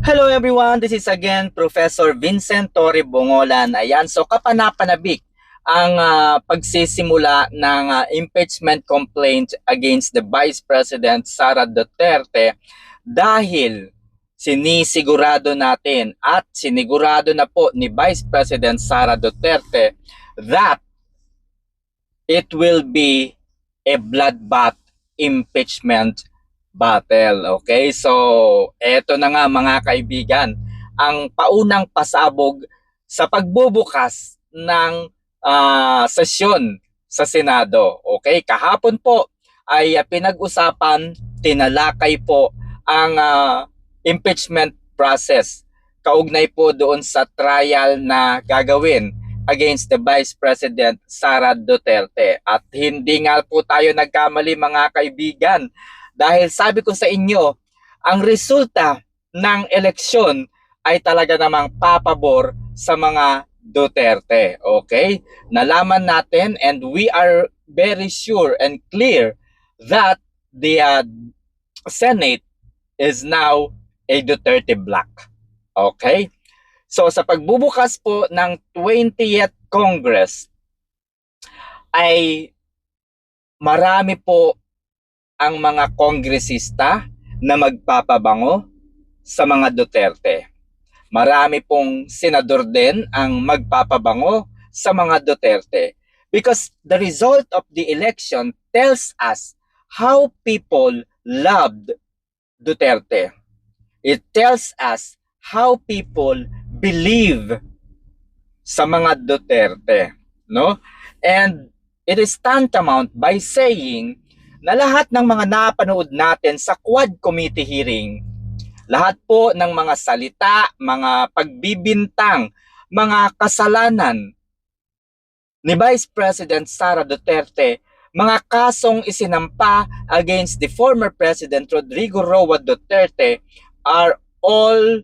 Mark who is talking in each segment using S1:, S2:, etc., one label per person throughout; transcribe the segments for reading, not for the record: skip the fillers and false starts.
S1: Hello everyone, this is again Professor Vincent Torre Bongolan. Ayan, so kapanapanabik ang pagsisimula ng impeachment complaint against the Vice President Sara Duterte dahil sinisigurado natin at sinigurado na po ni Vice President Sara Duterte that it will be a bloodbath impeachment battle. Okay? So, eto na nga mga kaibigan, ang paunang pasabog sa pagbubukas ng sesyon sa Senado. Okay? Kahapon po ay pinag-usapan, tinalakay po ang impeachment process. Kaugnay po doon sa trial na gagawin against the Vice President Sara Duterte. At hindi nga po tayo nagkamali mga kaibigan. Dahil sabi ko sa inyo, ang resulta ng eleksyon ay talaga namang papabor sa mga Duterte. Okay? Nalaman natin and we are very sure and clear that the Senate is now a Duterte bloc. Okay? So sa pagbubukas po ng 20th Congress ay marami po ang mga kongresista na magpapabango sa mga Duterte. Marami pong senador din ang magpapabango sa mga Duterte. Because the result of the election tells us how people loved Duterte. It tells us how people believe sa mga Duterte. No? And it is tantamount by saying na lahat ng mga napanood natin sa Quad Committee hearing, lahat po ng mga salita, mga pagbibintang, mga kasalanan ni Vice President Sara Duterte, mga kasong isinampa against the former President Rodrigo Roa Duterte are all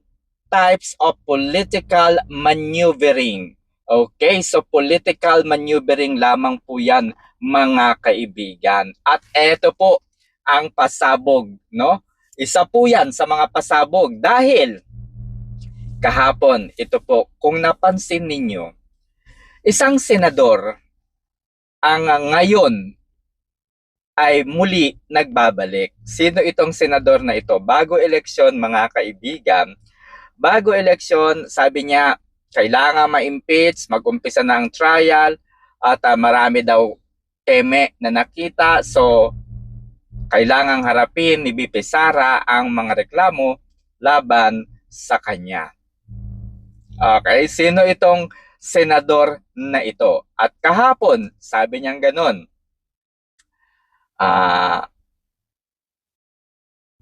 S1: types of political maneuvering. Okay, so political maneuvering lamang po yan mga kaibigan. At eto po ang pasabog, no? Isa po yan sa mga pasabog dahil kahapon, ito po, kung napansin ninyo, isang senador ang ngayon ay muli nagbabalik. Sino itong senador na ito? Bago eleksyon mga kaibigan, bago eleksyon, sabi niya, kailangan ma-impeach, mag-umpisa na ang trial, at marami daw teme na nakita. So, kailangang harapin ni VP Sara ang mga reklamo laban sa kanya. Okay, sino itong senador na ito? At kahapon, sabi niyang ganun,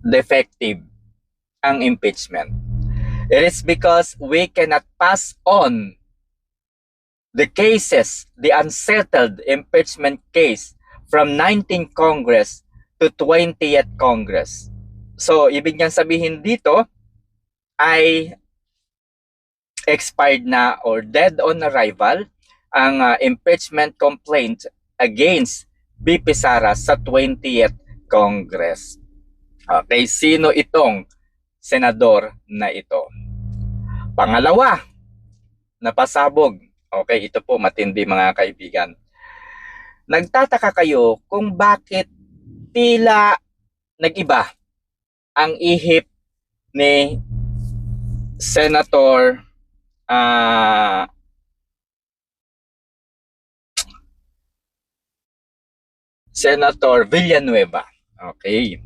S1: defective ang impeachment. It is because we cannot pass on the cases, the unsettled impeachment case from 19th Congress to 20th Congress. So, ibig niyang sabihin dito ay expired na or dead on arrival ang impeachment complaint against VP Sara sa 20th Congress. Okay, sino itong senador na ito? Pangalawa, napasabog. Okay, ito po matindi mga kaibigan. Nagtataka kayo kung bakit tila nag-iba ang ihip ni Senator Villanueva. Okay.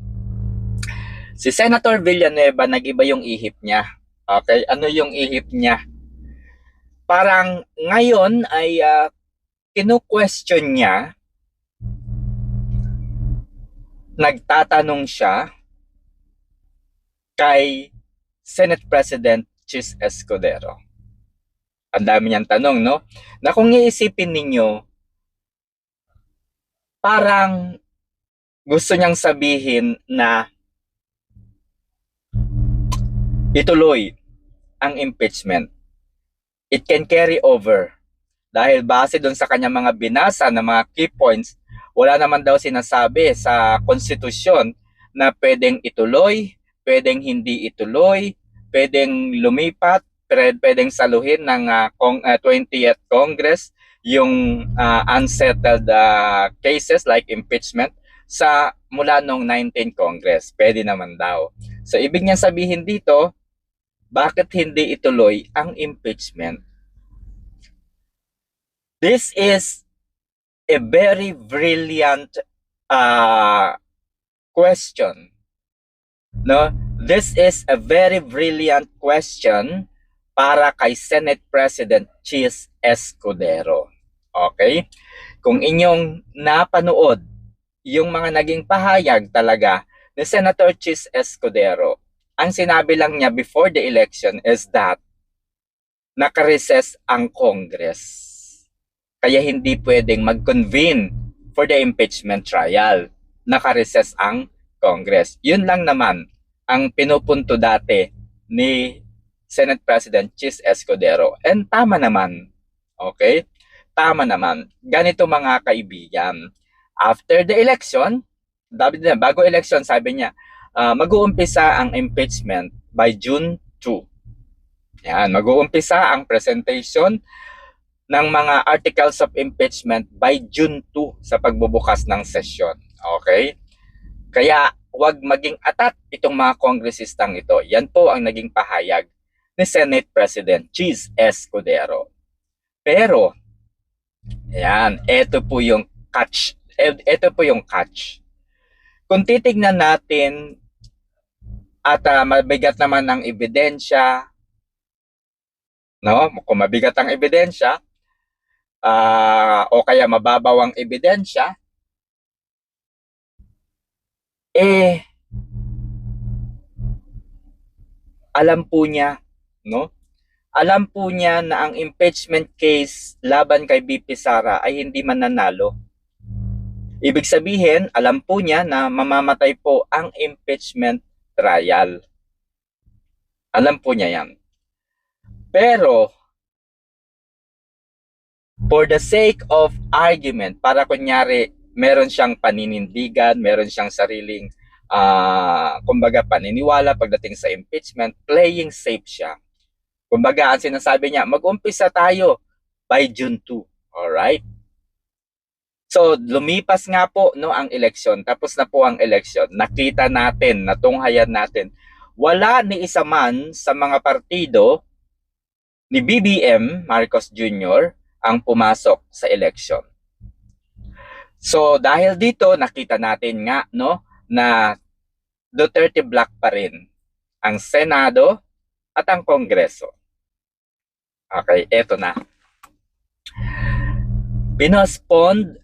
S1: Si Senator Villanueva, nag-iba yung ihip niya. Okay, ano yung ihip niya? Parang ngayon ay kinu-question niya, nagtatanong siya kay Senate President Chis Escudero. Ang dami niyang tanong, no? Na kung iisipin ninyo, parang gusto niyang sabihin na ituloy ang impeachment. It can carry over. Dahil base doon sa kanyang mga binasa na mga key points, wala naman daw sinasabi sa konstitusyon na pwedeng ituloy, pwedeng hindi ituloy, pwedeng lumipat, pwedeng saluhin ng 20th Congress yung unsettled cases like impeachment sa mula nung 19th Congress. Pwede naman daw. So ibig niya sabihin dito, bakit hindi ituloy ang impeachment? This is a very brilliant question. No? This is a very brilliant question para kay Senate President Chis Escudero. Okay? Kung inyong napanood yung mga naging pahayag talaga ni Senator Chis Escudero, ang sinabi lang niya before the election is that naka-recess ang Congress. Kaya hindi pwedeng mag-convene for the impeachment trial. Naka-recess ang Congress. Yun lang naman ang pinupunto dati ni Senate President Chis Escudero. And tama naman. Okay? Tama naman. Ganito mga kaibigan. After the election, bago election, sabi niya, mag-uumpisa ang impeachment by June 2. Yan, mag-uumpisa ang presentation ng mga articles of impeachment by June 2 sa pagbubukas ng sesyon. Okay? Kaya huwag maging atat itong mga kongresistang ito. Yan po ang naging pahayag ni Senate President Chis Escudero. Pero, yan, ito po yung catch. Ito po yung catch. Kung titignan natin at mabigat naman ang ebidensya, no? Kung mabigat ang ebidensya, o kaya mababaw ang ebidensya, alam po niya, no? Alam po niya na ang impeachment case laban kay BP Sara ay hindi mananalo. Ibig sabihin, alam po niya na mamamatay po ang impeachment trial. Alam po niya yan. Pero, for the sake of argument, para kunyari, meron siyang paninindigan, meron siyang sariling, kumbaga, paniniwala pagdating sa impeachment, playing safe siya. Kumbaga, ang sinasabi niya, mag-umpisa tayo by June 2. Alright? So, lumipas nga po no, ang eleksyon. Tapos na po ang eleksyon. Nakita natin, natunghayan natin. Wala ni isa man sa mga partido ni BBM Marcos Jr. ang pumasok sa eleksyon. So, dahil dito, nakita natin nga no, na Duterte Black pa rin ang Senado at ang Kongreso. Okay, eto na. Pinospond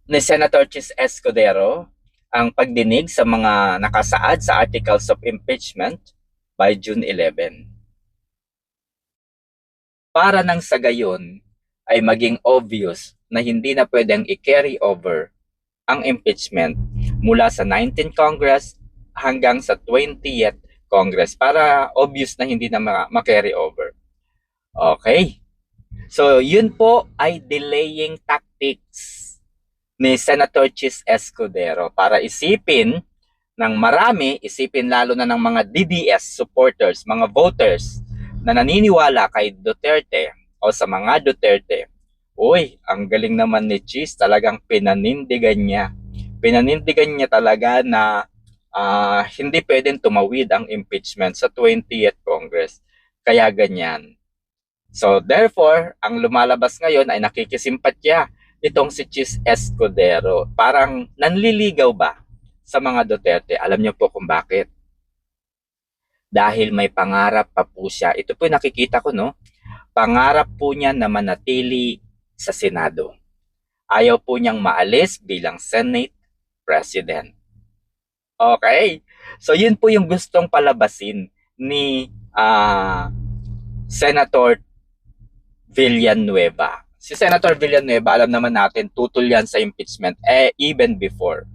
S1: ni Senator Chis Escudero ang pagdinig sa mga nakasaad sa articles of impeachment by June 11. Para nang sa gayon ay maging obvious na hindi na pwedeng i-carry over ang impeachment mula sa 19th Congress hanggang sa 20th Congress para obvious na hindi na ma-carry over. Okay? So, yun po ay delaying tactics ni Senator Chis Escudero para isipin ng marami, isipin lalo na ng mga DDS supporters, mga voters na naniniwala kay Duterte o sa mga Duterte. Uy, ang galing naman ni Chis, talagang pinanindigan niya. Pinanindigan niya talaga na hindi pwedeng tumawid ang impeachment sa 20th Congress. Kaya ganyan. So therefore, ang lumalabas ngayon ay nakikisimpatya itong si Chis Escudero. Parang nanliligaw ba sa mga Duterte? Alam niyo po kung bakit? Dahil may pangarap pa po siya. Ito po nakikita ko, no? Pangarap po niya na manatili sa Senado. Ayaw po niyang maalis bilang Senate President. Okay? So yun po yung gustong palabasin ni Senator Villanueva. Si Senator Villanueva, alam naman natin, tutol yan sa impeachment even before.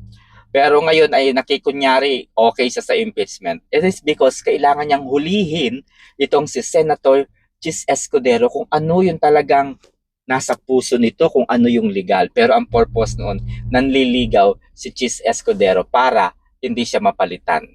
S1: Pero ngayon ay nakikunyari okay siya sa impeachment. It is because kailangan niyang hulihin itong si Senator Chis Escudero kung ano yung talagang nasa puso nito, kung ano yung legal. Pero ang purpose noon, nanliligaw si Chis Escudero para hindi siya mapalitan.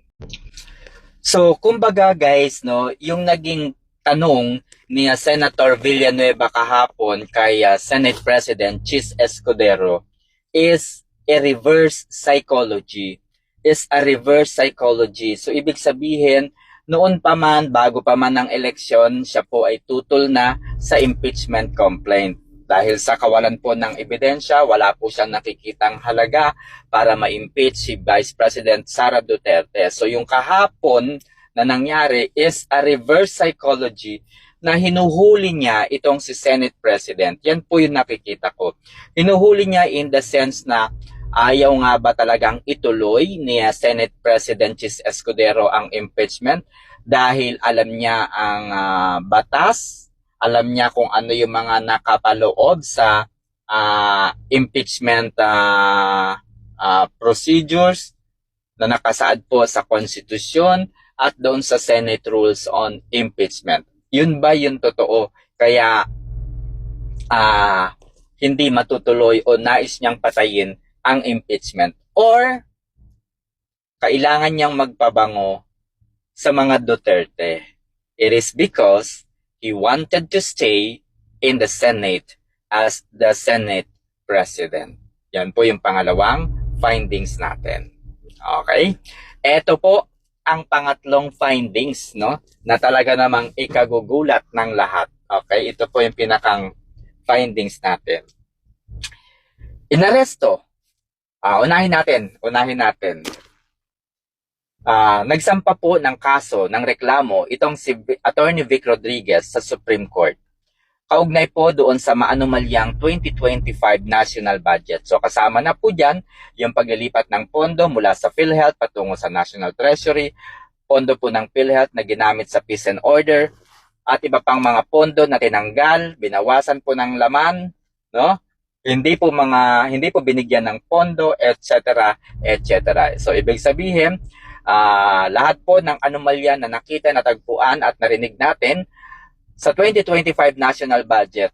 S1: So, kumbaga guys, no, yung naging tanong ni Senator Villanueva kahapon kay Senate President Chis Escudero is a reverse psychology. Is a reverse psychology. So, ibig sabihin, noon pa man, bago pa man ang eleksyon, siya po ay tutol na sa impeachment complaint. Dahil sa kawalan po ng ebidensya, wala po siyang nakikitang halaga para ma-impeach si Vice President Sara Duterte. So yung kahapon na nangyari is a reverse psychology na hinuhuli niya itong si Senate President. Yan po yung nakikita ko. Hinuhuli niya in the sense na ayaw nga ba talagang ituloy ni Senate President Chis Escudero ang impeachment dahil alam niya ang batas, alam niya kung ano yung mga nakapaloob sa impeachment procedures na nakasaad po sa konstitusyon at doon sa Senate Rules on Impeachment. Yun ba yung totoo? Kaya hindi matutuloy o nais niyang patayin ang impeachment? Or kailangan niyang magpabango sa mga Duterte? It is because he wanted to stay in the Senate as the Senate President. Yan po yung pangalawang findings natin. Okay? Ito po ang pangatlong findings, no? Na talaga namang ikagugulat ng lahat. Okay? Ito po yung pinakang findings natin. Inaresto. Unahin natin. Nagsampa po ng kaso ng reklamo itong si Attorney Vic Rodriguez sa Supreme Court. Kaugnay po doon sa maanumalyang 2025 national budget. So kasama na po dyan yung paglilipat ng pondo mula sa PhilHealth patungo sa National Treasury, pondo po ng PhilHealth na ginamit sa peace and order, at iba pang mga pondo na tinanggal, binawasan po ng laman, no? Hindi po binigyan ng pondo, etc., etc. So ibig sabihin, lahat po ng anomalya na nakita, natagpuan at narinig natin sa 2025 national budget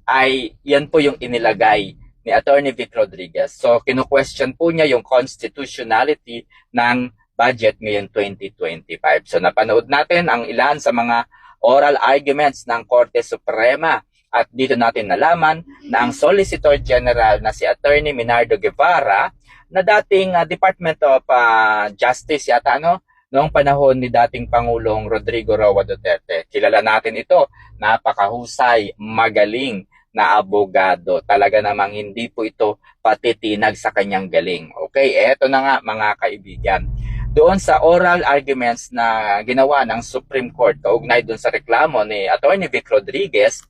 S1: ay yan po yung inilagay ni Attorney Vic Rodriguez. So kinu-question po niya yung constitutionality ng budget ngayon 2025. So napanood natin ang ilan sa mga oral arguments ng Korte Suprema at dito natin nalaman na ang Solicitor General na si Attorney Minardo Guevara na dating Department of Justice yata noong panahon ni dating Pangulong Rodrigo Roa Duterte. Kilala natin ito, napakahusay, magaling na abogado. Talaga namang hindi po ito patitinag sa kanyang galing. Okay, eto na nga mga kaibigan. Doon sa oral arguments na ginawa ng Supreme Court kaugnay doon sa reklamo ni Attorney Vic Rodriguez,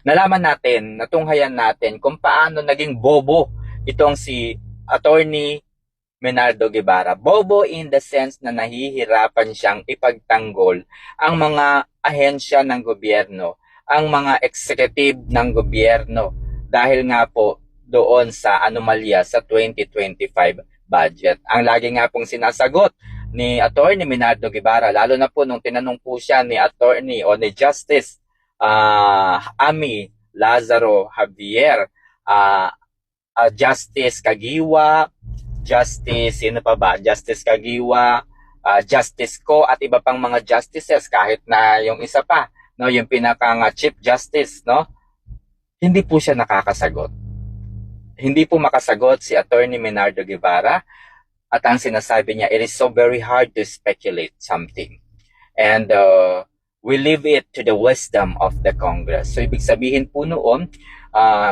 S1: nalaman natin, natunghayan natin kung paano naging bobo itong si Attorney Minardo Guevara. Bobo in the sense na nahihirapan siyang ipagtanggol ang mga ahensya ng gobyerno, ang mga executive ng gobyerno dahil nga po doon sa anomalya sa 2025 budget. Ang lagi nga pong sinasagot ni Attorney Minardo Guevara, lalo na po nung tinanong po siya ni Attorney o ni Justice Ami Lazaro Javier, Justice Kagiwa, Justice Kagiwa, Justice Ko at iba pang mga justices, kahit na yung isa pa, no, yung pinakang Chief Justice, no, hindi po siya nakakasagot. Hindi po makasagot si Attorney Minardo Guevara at ang sinasabi niya, it is so very hard to speculate something. And we leave it to the wisdom of the Congress. So ibig sabihin po noon,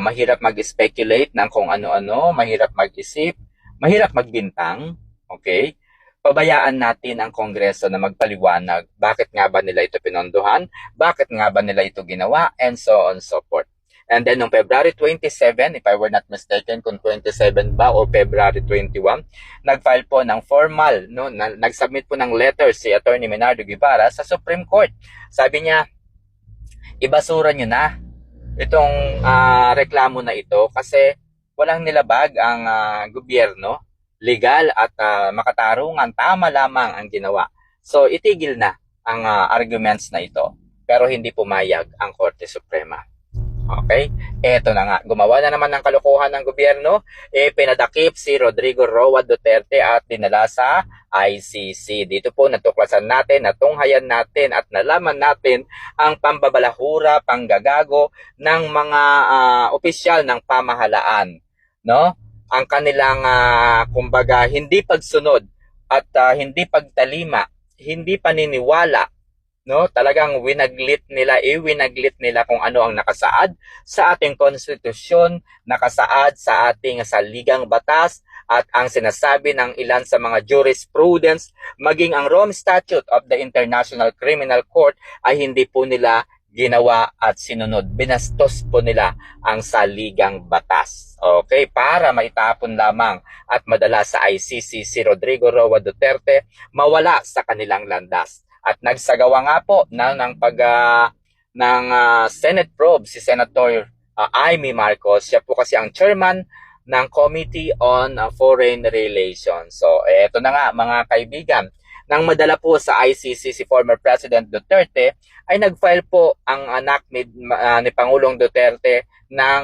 S1: mahirap mag-speculate ng kung ano-ano, mahirap mag-isip, mahirap magbintang, okay? Pabayaan natin ang Kongreso na magpaliwanag bakit nga ba nila ito pinondohan, bakit nga ba nila ito ginawa, and so on and so forth. And then, noong February 27, if I were not mistaken, kung 27 ba o February 21, nag-file po ng formal, no, nag-submit po ng letter si Attorney Minardo Guevara sa Supreme Court. Sabi niya, ibasura nyo na itong reklamo na ito kasi walang nilabag ang gobyerno, legal at makatarungan, tama lamang ang ginawa. So, itigil na ang arguments na ito. Pero hindi pumayag ang Korte Suprema. Okay? Eto na nga, gumawa na naman ng kalokohan ng gobyerno, pinadakip si Rodrigo Roa Duterte at dinala sa ICC. Dito po natuklasan natin, natunghayan natin at nalaman natin ang pambabalahura, panggagago ng mga opisyal ng pamahalaan, no? Ang kanilang kumbaga hindi pagsunod at hindi pagtalima, hindi paniniwala, no, talagang winaglit nila kung ano ang nakasaad sa ating konstitusyon, nakasaad sa ating saligang batas at ang sinasabi ng ilan sa mga jurisprudence, maging ang Rome Statute of the International Criminal Court ay hindi po nila ginawa at sinunod. Binastos po nila ang saligang batas. Okay, para maitapon lamang at madala sa ICC si Rodrigo Roa Duterte, mawala sa kanilang landas. At nagsagawa nga po ng Senate probe si Senator Amy Marcos. Siya po kasi ang chairman ng Committee on Foreign Relations. So, eto na nga mga kaibigan. Nang madala po sa ICC si former President Duterte, ay nag-file po ang anak ni Pangulong Duterte ng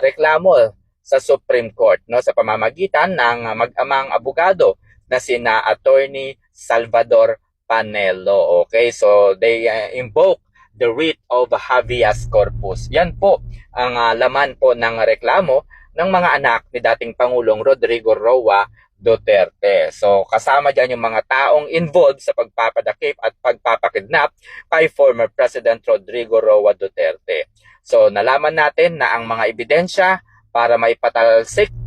S1: reklamo sa Supreme Court, no, sa pamamagitan ng mag-amang abogado na sina Attorney Salvador Panelo. Okay, so they invoke the writ of habeas corpus. Yan po ang laman po ng reklamo ng mga anak ni dating Pangulong Rodrigo Roa Duterte. So kasama dyan yung mga taong involved sa pagpapadakip at pagpapakidnap kay former President Rodrigo Roa Duterte. So nalaman natin na ang mga ebidensya para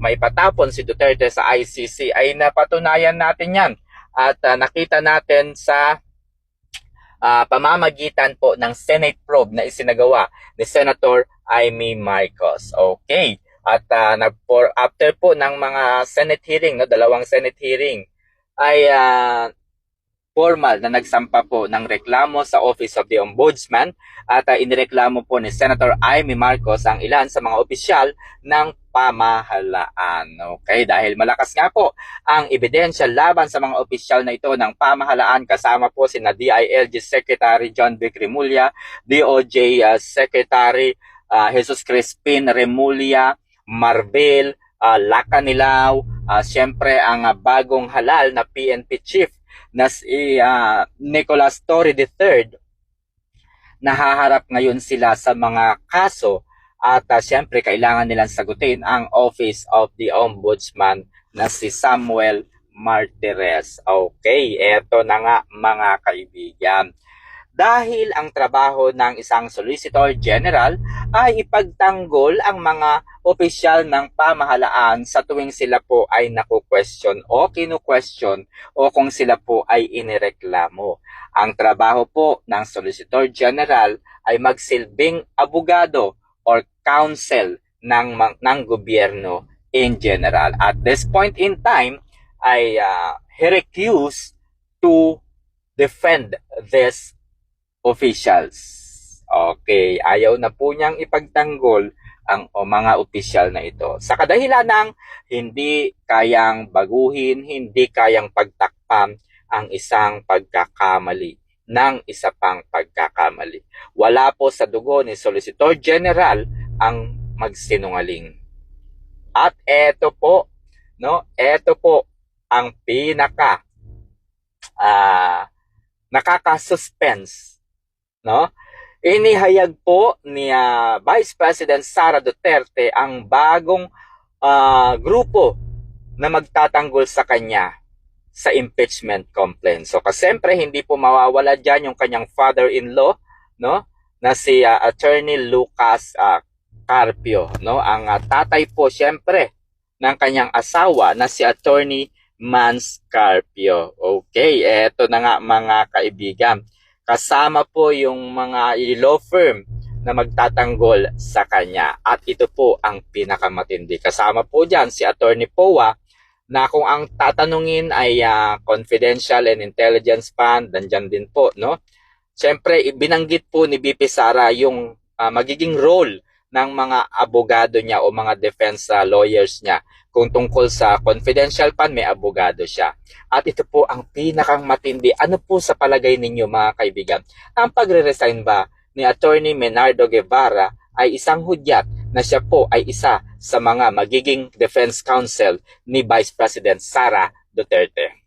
S1: maipatapon si Duterte sa ICC ay napatunayan natin yan. At nakita natin sa pamamagitan po ng Senate probe na isinagawa ni Senator Amy Marcos. Okay. At after po ng mga Senate hearing, no, dalawang Senate hearing, ay formal na nagsampa po ng reklamo sa Office of the Ombudsman at inireklamo po ni Senator Amy Marcos ang ilan sa mga opisyal ng pamahalaan. Okay, dahil malakas nga po ang ebidensya laban sa mga opisyal na ito ng pamahalaan, kasama po sina DILG Secretary John Vic Remulla, DOJ Secretary Jesus Crispin Remulla, Marvel, Lacanilao, siyempre ang bagong halal na PNP chief na si Nicolas Torre III. Nahaharap ngayon sila sa mga kaso at siyempre kailangan nilang sagutin ang Office of the Ombudsman na si Samuel Martires. Okay, eto na nga mga kaibigan. Dahil ang trabaho ng isang Solicitor General ay ipagtanggol ang mga opisyal ng pamahalaan sa tuwing sila po ay naku-question o kinu-question o kung sila po ay inireklamo. Ang trabaho po ng Solicitor General ay magsilbing abogado or counsel ng gobyerno in general. At this point in time ay he recused to defend this officials. Okay, ayaw na po niyang ipagtanggol ang mga opisyal na ito. Sa kadahilan ng hindi kayang baguhin, hindi kayang pagtakpan ang isang pagkakamali ng isa pang pagkakamali. Wala po sa dugo ni Solicitor General ang magsinungaling. At eto po, no, eto po ang pinaka nakaka-suspense, no? Inihayag po ni Vice President Sara Duterte ang bagong grupo na magtatanggol sa kanya sa impeachment complaint. So kasi siyempre hindi po mawawala diyan yung kanyang father-in-law, no, na si Attorney Lucas Carpio, no? Ang tatay po siyempre ng kanyang asawa na si Attorney Mans Carpio. Okay, eto na nga mga kaibigan. Kasama po yung mga law firm na magtatanggol sa kanya. At ito po ang pinakamatindi. Kasama po dyan si Attorney Poa na kung ang tatanungin ay confidential and intelligence fund, nandyan din po, no? Siyempre, binanggit po ni BP Sara yung magiging role ng mga abogado niya o mga defense lawyers niya. Kung tungkol sa confidential fund, may abogado siya. At ito po ang pinakang matindi. Ano po sa palagay ninyo mga kaibigan? Ang pagre-resign ba ni Attorney Menardo Guevara ay isang hudyat na siya po ay isa sa mga magiging defense counsel ni Vice President Sara Duterte.